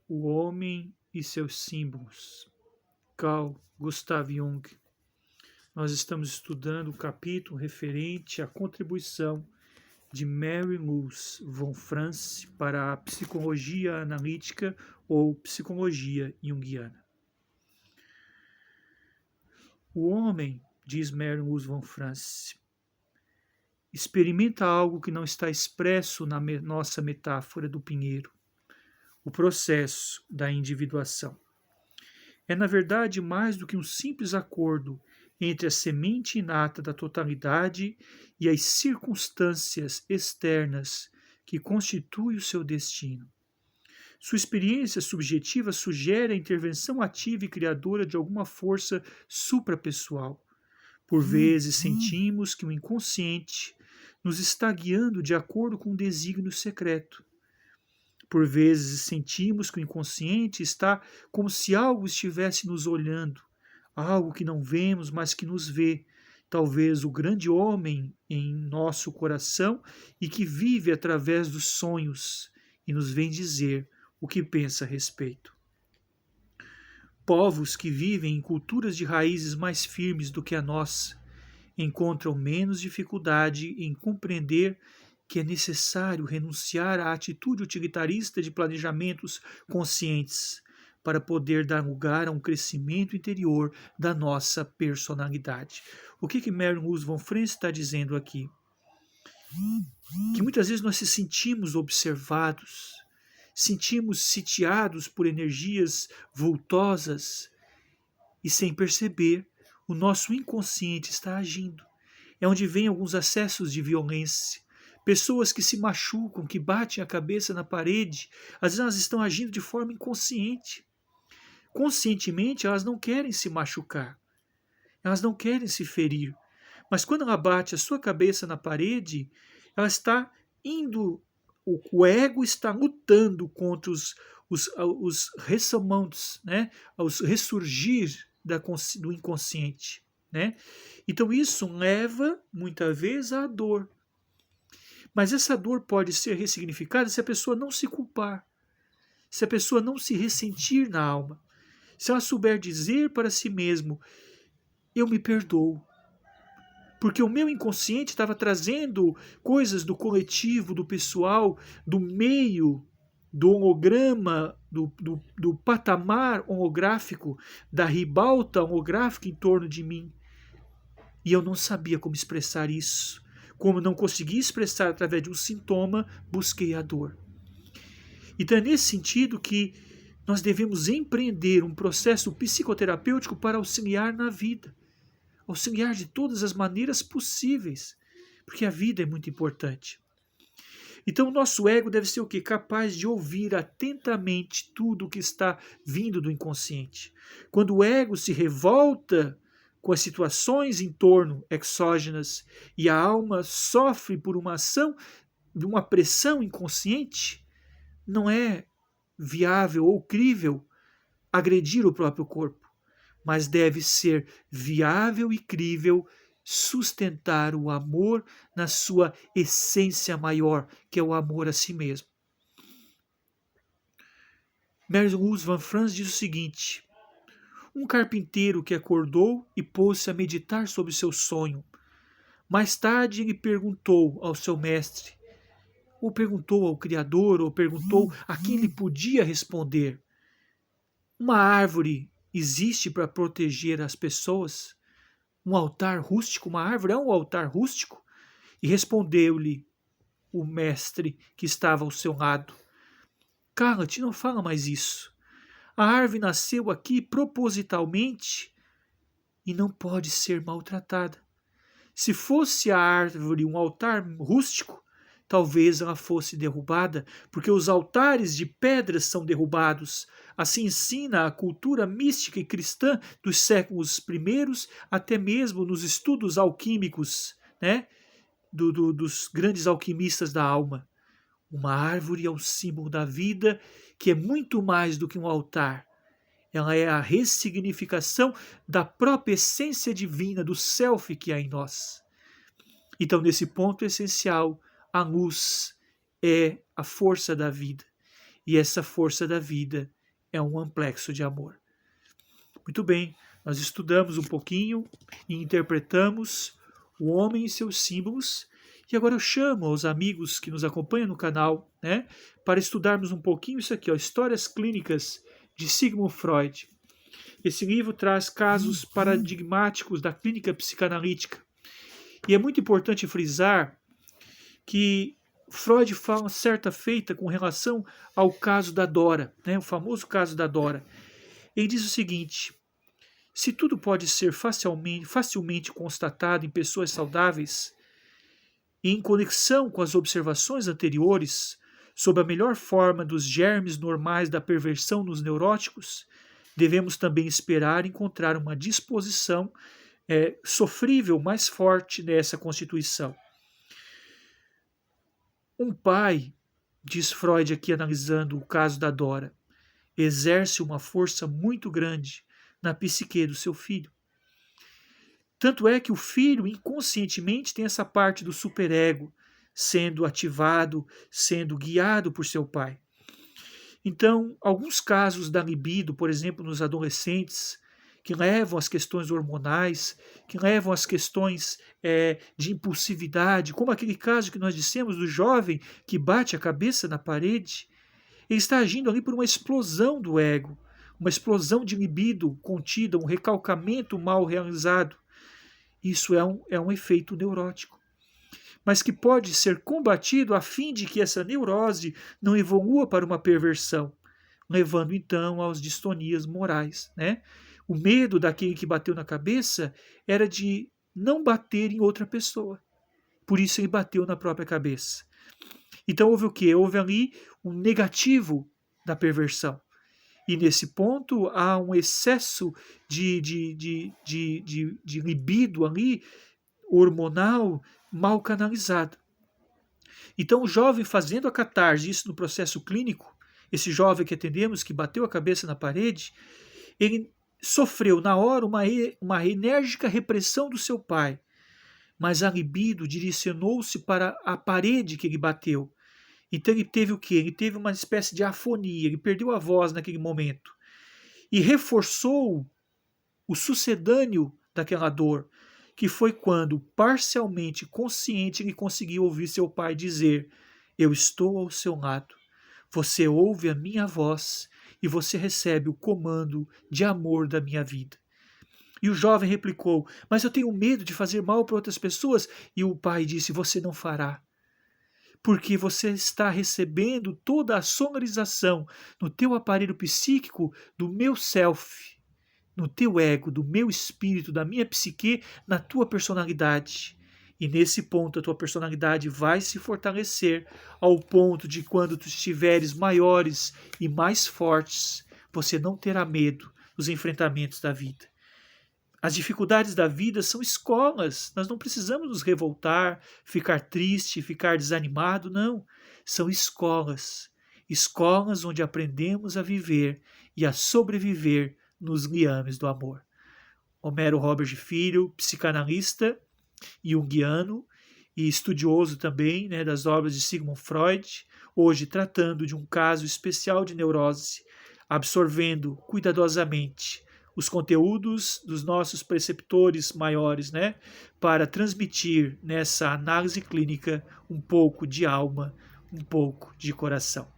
O homem e seus símbolos. Carl Gustav Jung. Nós estamos estudando o capítulo referente à contribuição de Mary Louise von Franz para a psicologia analítica ou psicologia junguiana. O homem, diz Mary Louise von Franz, experimenta algo que não está expresso na nossa metáfora do pinheiro, o processo da individuação. É, na verdade, mais do que um simples acordo entre a semente inata da totalidade e as circunstâncias externas que constituem o seu destino. Sua experiência subjetiva sugere a intervenção ativa e criadora de alguma força suprapessoal. Por vezes sentimos que o inconsciente nos está guiando de acordo com um desígnio secreto. Por vezes sentimos que o inconsciente está como se algo estivesse nos olhando, algo que não vemos, mas que nos vê, talvez o grande homem em nosso coração e que vive através dos sonhos e nos vem dizer o que pensa a respeito. Povos que vivem em culturas de raízes mais firmes do que a nossa encontram menos dificuldade em compreender que é necessário renunciar à atitude utilitarista de planejamentos conscientes para poder dar lugar a um crescimento interior da nossa personalidade. O que Mary Louise von Franz está dizendo aqui? Que muitas vezes nós se sentimos observados, sentimos sitiados por energias vultosas e, sem perceber, o nosso inconsciente está agindo. É onde vem alguns acessos de violência. Pessoas que se machucam, que batem a cabeça na parede, às vezes elas estão agindo de forma inconsciente. Conscientemente elas não querem se machucar, elas não querem se ferir. Mas quando ela bate a sua cabeça na parede, ela está indo, o ego está lutando contra os ressomantes, né? Os ressurgir do inconsciente. Né? Então isso leva, muitas vezes, à dor. Mas essa dor pode ser ressignificada se a pessoa não se culpar, se a pessoa não se ressentir na alma, se ela souber dizer para si mesmo, eu me perdoo, porque o meu inconsciente estava trazendo coisas do coletivo, do pessoal, do meio, do holograma, do patamar holográfico, da ribalta holográfica em torno de mim. E eu não sabia como expressar isso. Como não consegui expressar através de um sintoma, busquei a dor. Então é nesse sentido que nós devemos empreender um processo psicoterapêutico para auxiliar na vida. Auxiliar de todas as maneiras possíveis. Porque a vida é muito importante. Então o nosso ego deve ser o quê? Capaz de ouvir atentamente tudo o que está vindo do inconsciente. Quando o ego se revolta com as situações em torno exógenas e a alma sofre por uma ação de uma pressão inconsciente, não é viável ou crível agredir o próprio corpo, mas deve ser viável e crível sustentar o amor na sua essência maior, que é o amor a si mesmo. Mary Louise von Franz diz o seguinte: um carpinteiro que acordou e pôs-se a meditar sobre seu sonho. Mais tarde ele perguntou ao seu mestre, ou perguntou ao Criador, ou perguntou a quem ele podia responder: uma árvore existe para proteger as pessoas? Um altar rústico, uma árvore é um altar rústico? E respondeu-lhe o mestre que estava ao seu lado: cala-te, não fala mais isso. A árvore nasceu aqui propositalmente e não pode ser maltratada. Se fosse a árvore um altar rústico, talvez ela fosse derrubada, porque os altares de pedras são derrubados. Assim ensina a cultura mística e cristã dos séculos primeiros, até mesmo nos estudos alquímicos, né, dos grandes alquimistas da alma. Uma árvore é um símbolo da vida, que é muito mais do que um altar. Ela é a ressignificação da própria essência divina, do self que há em nós. Então, nesse ponto essencial, a luz é a força da vida. E essa força da vida é um amplexo de amor. Muito bem, nós estudamos um pouquinho e interpretamos o homem e seus símbolos. E agora eu chamo aos amigos que nos acompanham no canal, né, para estudarmos um pouquinho isso aqui, ó, Histórias Clínicas de Sigmund Freud. Esse livro traz casos paradigmáticos da clínica psicanalítica. E é muito importante frisar que Freud fala certa feita com relação ao caso da Dora, né, o famoso caso da Dora. Ele diz o seguinte: se tudo pode ser facilmente constatado em pessoas saudáveis, e em conexão com as observações anteriores sobre a melhor forma dos germes normais da perversão nos neuróticos, devemos também esperar encontrar uma disposição sofrível mais forte nessa constituição. Um pai, diz Freud aqui analisando o caso da Dora, exerce uma força muito grande na psique do seu filho. Tanto é que o filho inconscientemente tem essa parte do superego sendo ativado, sendo guiado por seu pai. Então, alguns casos da libido, por exemplo, nos adolescentes, que levam às questões hormonais, que levam às questões de impulsividade, como aquele caso que nós dissemos do jovem que bate a cabeça na parede, ele está agindo ali por uma explosão do ego, uma explosão de libido contida, um recalcamento mal realizado. Isso é um efeito neurótico, mas que pode ser combatido a fim de que essa neurose não evolua para uma perversão, levando então às distonias morais, né? O medo daquele que bateu na cabeça era de não bater em outra pessoa. Por isso ele bateu na própria cabeça. Então houve o quê? Houve ali um negativo da perversão. E nesse ponto há um excesso de libido ali, hormonal, mal canalizado. Então o jovem fazendo a catarse, isso no processo clínico, esse jovem que atendemos, que bateu a cabeça na parede, ele sofreu na hora uma enérgica repressão do seu pai, mas a libido direcionou-se para a parede que ele bateu. Então ele teve o quê? Ele teve uma espécie de afonia, ele perdeu a voz naquele momento e reforçou o sucedâneo daquela dor, que foi quando, parcialmente consciente, ele conseguiu ouvir seu pai dizer: eu estou ao seu lado, você ouve a minha voz e você recebe o comando de amor da minha vida. E o jovem replicou: mas eu tenho medo de fazer mal para outras pessoas. E o pai disse: você não fará, porque você está recebendo toda a sonorização no teu aparelho psíquico do meu self, no teu ego, do meu espírito, da minha psique, na tua personalidade. E nesse ponto a tua personalidade vai se fortalecer ao ponto de quando tu estiveres maiores e mais fortes, você não terá medo dos enfrentamentos da vida. As dificuldades da vida são escolas. Nós não precisamos nos revoltar, ficar triste, ficar desanimado, não. São escolas. Escolas onde aprendemos a viver e a sobreviver nos liames do amor. Homero Robert Filho, psicanalista junguiano e estudioso também, né, das obras de Sigmund Freud, hoje tratando de um caso especial de neurose, absorvendo cuidadosamente os conteúdos dos nossos preceptores maiores, né, para transmitir nessa análise clínica um pouco de alma, um pouco de coração.